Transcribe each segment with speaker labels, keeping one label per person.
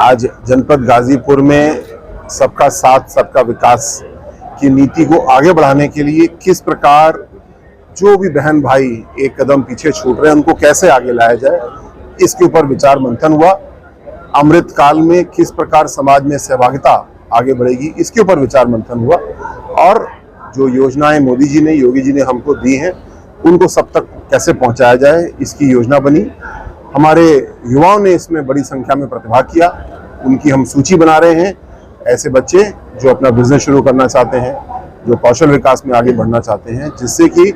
Speaker 1: आज जनपद गाजीपुर में सबका साथ सबका विकास की नीति को आगे बढ़ाने के लिए किस प्रकार जो भी बहन भाई एक कदम पीछे छूट रहे हैं उनको कैसे आगे लाया जाए, इसके ऊपर विचार मंथन हुआ। अमृत काल में किस प्रकार समाज में सहभागिता आगे बढ़ेगी, इसके ऊपर विचार मंथन हुआ। और जो योजनाएं मोदी जी ने, योगी जी ने हमको दी हैं, उनको सब तक कैसे पहुंचाया जाए, इसकी योजना बनी। हमारे युवाओं ने इसमें बड़ी संख्या में प्रतिभाग किया, उनकी हम सूची बना रहे हैं। ऐसे बच्चे जो अपना बिजनेस शुरू करना चाहते हैं, जो कौशल विकास में आगे बढ़ना चाहते हैं, जिससे कि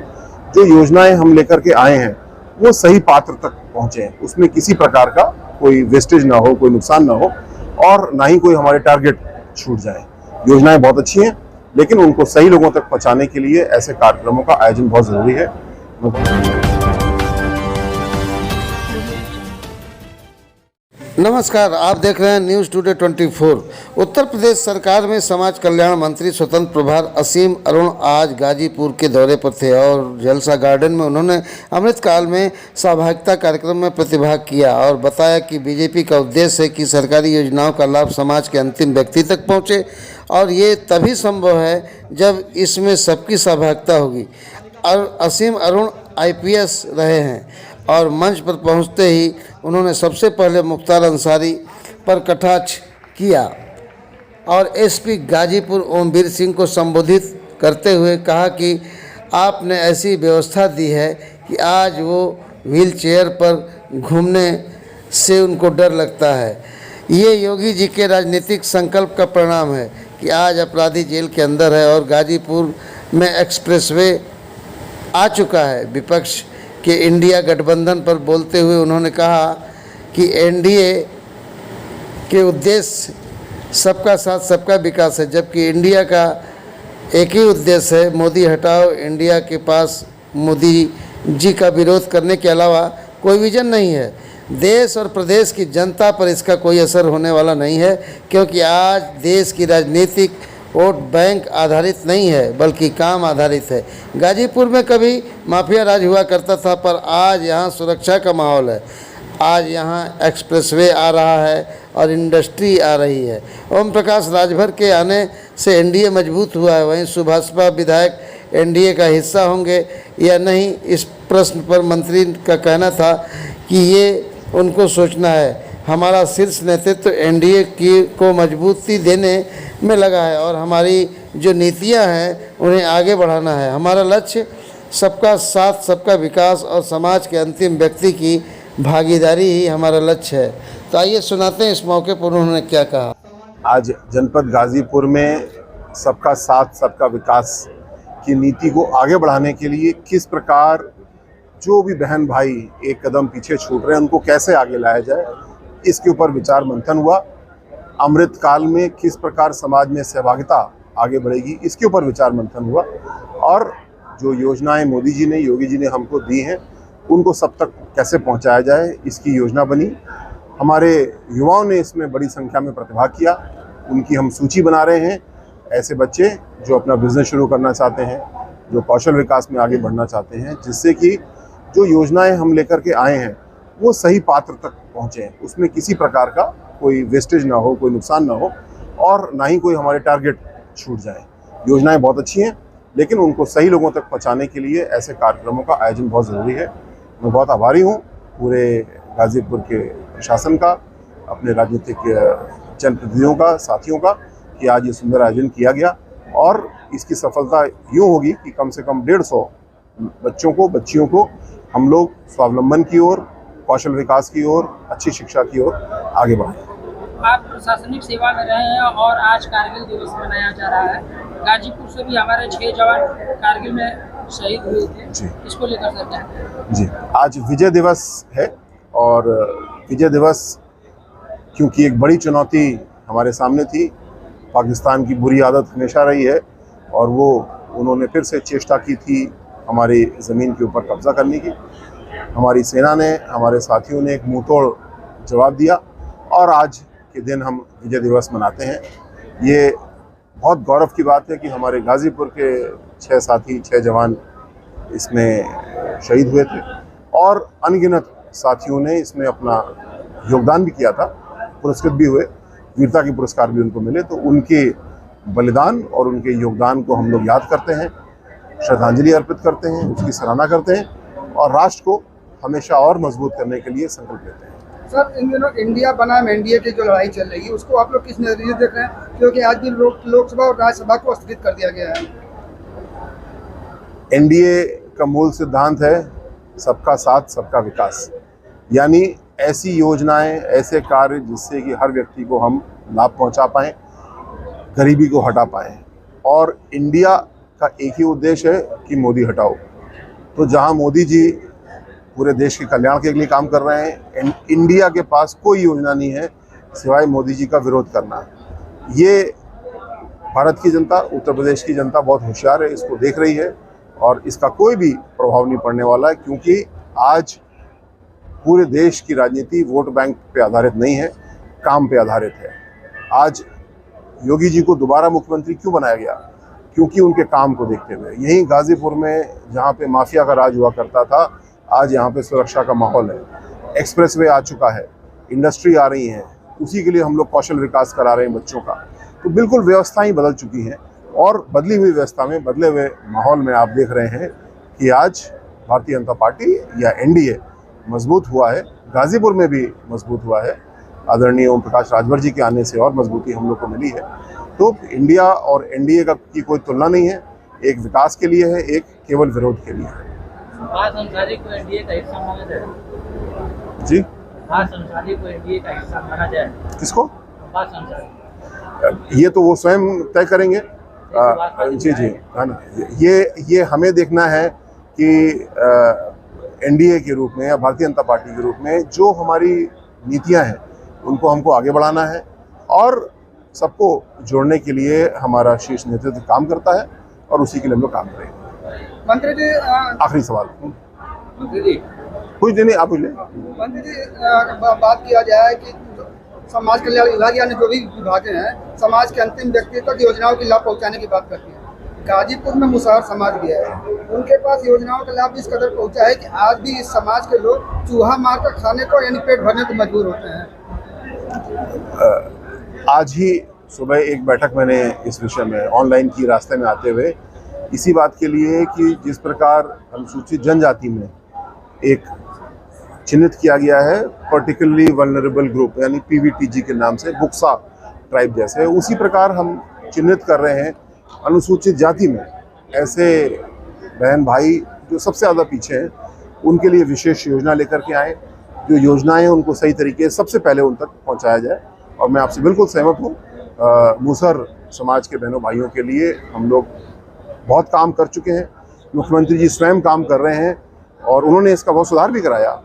Speaker 1: जो योजनाएं हम लेकर के आए हैं वो सही पात्र तक पहुंचे, उसमें किसी प्रकार का कोई वेस्टेज ना हो, कोई नुकसान ना हो और ना ही कोई हमारे टारगेट छूट जाए। योजनाएं बहुत अच्छी हैं, लेकिन उनको सही लोगों तक पहुंचाने के लिए ऐसे कार्यक्रमों का आयोजन बहुत जरूरी है।
Speaker 2: नमस्कार, आप देख रहे हैं न्यूज़ टुडे 24। उत्तर प्रदेश सरकार में समाज कल्याण मंत्री स्वतंत्र प्रभार असीम अरुण आज गाजीपुर के दौरे पर थे और जलसा गार्डन में उन्होंने अमृत काल में सहभागिता कार्यक्रम में प्रतिभाग किया और बताया कि बीजेपी का उद्देश्य है कि सरकारी योजनाओं का लाभ समाज के अंतिम व्यक्ति तक पहुंचे और ये तभी संभव है जब इसमें सबकी सहभागिता होगी। और असीम अरुण IPS रहे हैं और मंच पर पहुंचते ही उन्होंने सबसे पहले मुख्तार अंसारी पर कटाक्ष किया और SP गाजीपुर ओमवीर सिंह को संबोधित करते हुए कहा कि आपने ऐसी व्यवस्था दी है कि आज वो व्हील चेयर पर घूमने से उनको डर लगता है। ये योगी जी के राजनीतिक संकल्प का परिणाम है कि आज अपराधी जेल के अंदर है और गाजीपुर में एक्सप्रेसवे आ चुका है। विपक्ष कि इंडिया गठबंधन पर बोलते हुए उन्होंने कहा कि NDA के उद्देश्य सबका साथ सबका विकास है, जबकि इंडिया का एक ही उद्देश्य है, मोदी हटाओ। इंडिया के पास मोदी जी का विरोध करने के अलावा कोई विजन नहीं है। देश और प्रदेश की जनता पर इसका कोई असर होने वाला नहीं है, क्योंकि आज देश की राजनीतिक वोट बैंक आधारित नहीं है बल्कि काम आधारित है। गाजीपुर में कभी माफिया राज हुआ करता था, पर आज यहाँ सुरक्षा का माहौल है। आज यहाँ एक्सप्रेसवे आ रहा है और इंडस्ट्री आ रही है। ओम प्रकाश राजभर के आने से NDA मजबूत हुआ है। वहीं सुभाषपा विधायक NDA का हिस्सा होंगे या नहीं, इस प्रश्न पर मंत्री का कहना था कि ये उनको सोचना है। हमारा शीर्ष नेतृत्व NDA को मजबूती देने में लगा है और हमारी जो नीतियां हैं उन्हें आगे बढ़ाना है। हमारा लक्ष्य सबका साथ सबका विकास और समाज के अंतिम व्यक्ति की भागीदारी ही हमारा लक्ष्य है। तो आइए सुनाते हैं इस मौके पर उन्होंने क्या कहा।
Speaker 1: आज जनपद गाजीपुर में सबका साथ सबका विकास की नीति को आगे बढ़ाने के लिए किस प्रकार जो भी बहन भाई एक कदम पीछे छूट रहे हैं उनको कैसे आगे लाया जाए, इसके ऊपर विचार मंथन हुआ। अमृत काल में किस प्रकार समाज में सहभागिता आगे बढ़ेगी, इसके ऊपर विचार मंथन हुआ। और जो योजनाएं मोदी जी ने, योगी जी ने हमको दी हैं, उनको सब तक कैसे पहुंचाया जाए, इसकी योजना बनी। हमारे युवाओं ने इसमें बड़ी संख्या में प्रतिभाग किया, उनकी हम सूची बना रहे हैं। ऐसे बच्चे जो अपना बिजनेस शुरू करना चाहते हैं, जो कौशल विकास में आगे बढ़ना चाहते हैं, जिससे कि जो योजनाएं हम लेकर के आए हैं वो सही पात्र तक पहुँचे, उसमें किसी प्रकार का कोई वेस्टेज ना हो, कोई नुकसान ना हो और ना ही कोई हमारे टारगेट छूट जाए। योजनाएं बहुत अच्छी हैं, लेकिन उनको सही लोगों तक पहुंचाने के लिए ऐसे कार्यक्रमों का आयोजन बहुत ज़रूरी है। मैं बहुत आभारी हूं पूरे गाजीपुर के प्रशासन का, अपने राजनीतिक जनप्रतिनिधियों का, साथियों का, कि आज ये सुंदर आयोजन किया गया। और इसकी सफलता यूँ होगी कि कम से कम 150 बच्चियों को हम लोग स्वावलंबन की ओर, कौशल विकास की ओर, अच्छी शिक्षा की ओर आगे बढ़ें।
Speaker 3: आप प्रशासनिक सेवा में रहे हैं और आज कारगिल दिवस मनाया जा रहा है। गाजीपुर से भी हमारे 6 जवान कारगिल में शहीद हुए थे जी। इसको लेकर सर क्या जी,
Speaker 1: आज विजय दिवस है और विजय दिवस क्योंकि एक बड़ी चुनौती हमारे सामने थी। पाकिस्तान की बुरी आदत हमेशा रही है और वो उन्होंने फिर से चेष्टा की थी हमारी ज़मीन के ऊपर कब्जा करने की। हमारी सेना ने, हमारे साथियों ने एक मुंहतोड़ जवाब दिया और आज के दिन हम विजय दिवस मनाते हैं। ये बहुत गौरव की बात है कि हमारे गाजीपुर के 6 साथी, 6 जवान इसमें शहीद हुए थे और अनगिनत साथियों ने इसमें अपना योगदान भी किया था। पुरस्कृत भी हुए, वीरता के पुरस्कार भी उनको मिले। तो उनके बलिदान और उनके योगदान को हम लोग याद करते हैं, श्रद्धांजलि अर्पित करते हैं, उसकी सराहना करते हैं और राष्ट्र को हमेशा और मजबूत करने के लिए संकल्प लेते हैं।
Speaker 4: सर, इन दिनों इंडिया बनाम एनडीए की जो लड़ाई चल रही है उसको आप लोग किस नजरिए से देख रहे हैं, क्योंकि आज भी लोकसभा और राज्यसभा को स्थगित कर दिया गया है।
Speaker 1: एनडीए का मूल सिद्धांत है सबका साथ सबका विकास, यानी ऐसी योजनाएं, ऐसे कार्य जिससे कि हर व्यक्ति को हम लाभ पहुंचा पाएं, गरीबी को हटा पाएं। और इंडिया का एक ही उद्देश्य है कि मोदी हटाओ। तो जहां मोदी जी पूरे देश के कल्याण के लिए काम कर रहे हैं, इंडिया के पास कोई योजना नहीं है सिवाय मोदी जी का विरोध करना। ये भारत की जनता, उत्तर प्रदेश की जनता बहुत होशियार है, इसको देख रही है और इसका कोई भी प्रभाव नहीं पड़ने वाला है, क्योंकि आज पूरे देश की राजनीति वोट बैंक पे आधारित नहीं है, काम पे आधारित है। आज योगी जी को दोबारा मुख्यमंत्री क्यों बनाया गया? क्योंकि उनके काम को देखते हुए। यहीं गाजीपुर में जहाँ पे माफिया का राज हुआ करता था, आज यहाँ पे सुरक्षा का माहौल है, एक्सप्रेसवे आ चुका है, इंडस्ट्री आ रही है, उसी के लिए हम लोग कौशल विकास करा रहे हैं बच्चों का। तो बिल्कुल व्यवस्थाएं बदल चुकी हैं और बदली हुई व्यवस्था में, बदले हुए माहौल में आप देख रहे हैं कि आज भारतीय जनता पार्टी या एनडीए मजबूत हुआ है, गाजीपुर में भी मजबूत हुआ है। आदरणीय ओम प्रकाश राजभर जी के आने से और मजबूती हम लोग को मिली है। तो इंडिया और एनडीए की कोई तुलना नहीं है, एक विकास के लिए है, एक केवल विरोध के लिए है।
Speaker 3: अंसारी को एनडीए का हिस्सा माना जाए?
Speaker 1: जी,
Speaker 3: अंसारी को एनडीए का हिस्सा माना जाए?
Speaker 1: किसको?
Speaker 3: अंसारी।
Speaker 1: ये तो वो स्वयं तय करेंगे। जी जी, है ना। ये हमें देखना है कि एनडीए के रूप में या भारतीय जनता पार्टी के रूप में जो हमारी नीतियां हैं उनको हमको आगे बढ़ाना है और सबको जोड़ने के लिए हमारा शीर्ष नेतृत्व काम करता है और उसी के लिए हम लोग काम करेंगे।
Speaker 4: मंत्री जी,
Speaker 1: आखिरी सवाल।
Speaker 4: मंत्री जी,
Speaker 1: कुछ दिन आप पूछ लें।
Speaker 4: मंत्री जी, बात किया जाए कि समाज कल्याण विभाग यानी जो भी विभाग हैं, समाज के अंतिम व्यक्ति तक योजनाओं की लाभ पहुंचाने की बात करती हैं। गाजीपुर में मुसहर समाज भी है, उनके पास योजनाओं का लाभ इस कदर पहुंचा है कि आज भी इस समाज के लोग चूहा मार कर खाने को यानी पेट भरने को मजबूर होते हैं।
Speaker 1: आज ही सुबह एक बैठक मैंने इस विषय में ऑनलाइन की, रास्ते में आते हुए, इसी बात के लिए कि जिस प्रकार अनुसूचित जनजाति में एक चिन्हित किया गया है पर्टिकुलरली वल्नरेबल ग्रुप यानी पीवीटीजी के नाम से, बुक्सा ट्राइब जैसे, उसी प्रकार हम चिन्हित कर रहे हैं अनुसूचित जाति में ऐसे बहन भाई जो सबसे ज़्यादा पीछे हैं, उनके लिए विशेष योजना लेकर के आए। जो योजनाएं उनको सही तरीके से सबसे पहले उन तक पहुंचाया जाए। और मैं आपसे बिल्कुल सहमत हूँ, मुसहर समाज के बहनों भाइयों के लिए हम लोग बहुत काम कर चुके हैं, मुख्यमंत्री जी स्वयं काम कर रहे हैं और उन्होंने इसका बहुत सुधार भी कराया,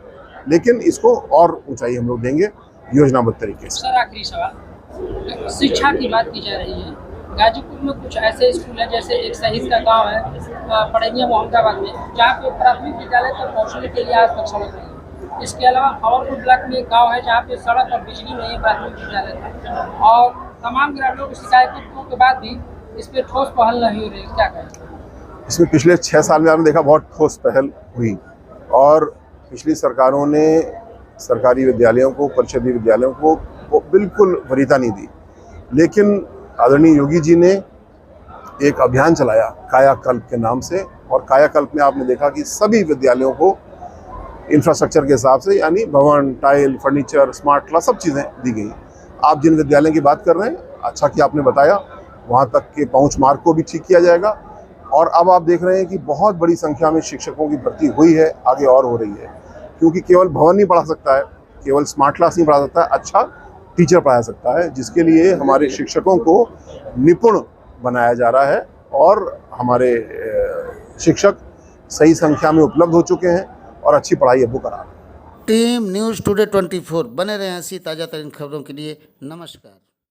Speaker 1: लेकिन इसको और ऊंचाई हम लोग देंगे योजनाबद्ध तरीके से।
Speaker 3: सर, आखिरी सवाल, शिक्षा की बात की जा रही है। गाजीपुर में कुछ ऐसे स्कूल हैं, जैसे एक शहीद का गांव है पड़ैनिया मोहम्मदाबाद में, जहाँ पे प्राथमिक विद्यालय तक पहुँचने के लिए आज तक सड़क नहीं है। इसके अलावा खबरपुर ब्लॉक में एक गाँव है जहाँ पे सड़क और बिजली नहीं है प्राथमिक विद्यालय तक, और तमाम ग्रामीणों की शिकायतों के बाद भी इस पर ठोस पहल नहीं हो रही, क्या कहें?
Speaker 1: इसमें पिछले 6 साल में आपने देखा बहुत ठोस पहल हुई और पिछली सरकारों ने सरकारी विद्यालयों को, परिषदीय विद्यालयों को बिल्कुल वरीयता नहीं दी। लेकिन आदरणीय योगी जी ने एक अभियान चलाया कायाकल्प के नाम से, और कायाकल्प में आपने देखा कि सभी विद्यालयों को इंफ्रास्ट्रक्चर के हिसाब से, यानी भवन, टाइल, फर्नीचर, स्मार्ट क्लास, सब चीज़ें दी गई। आप जिन विद्यालयों की बात कर रहे हैं, अच्छा कि आपने बताया, वहाँ तक के पहुँच मार्ग को भी ठीक किया जाएगा। और अब आप देख रहे हैं कि बहुत बड़ी संख्या में शिक्षकों की भर्ती हुई है, आगे और हो रही है, क्योंकि केवल भवन नहीं पढ़ा सकता है, केवल स्मार्ट क्लास नहीं पढ़ा सकता है, अच्छा टीचर पढ़ा सकता है, जिसके लिए हमारे शिक्षकों को निपुण बनाया जा रहा है और हमारे शिक्षक सही संख्या में उपलब्ध हो चुके हैं और अच्छी पढ़ाई अब वो करा रहे हैं।
Speaker 2: टीम न्यूज़ टुडे 24 बने रहे ऐसी ताज़ा तरीन खबरों के लिए। नमस्कार।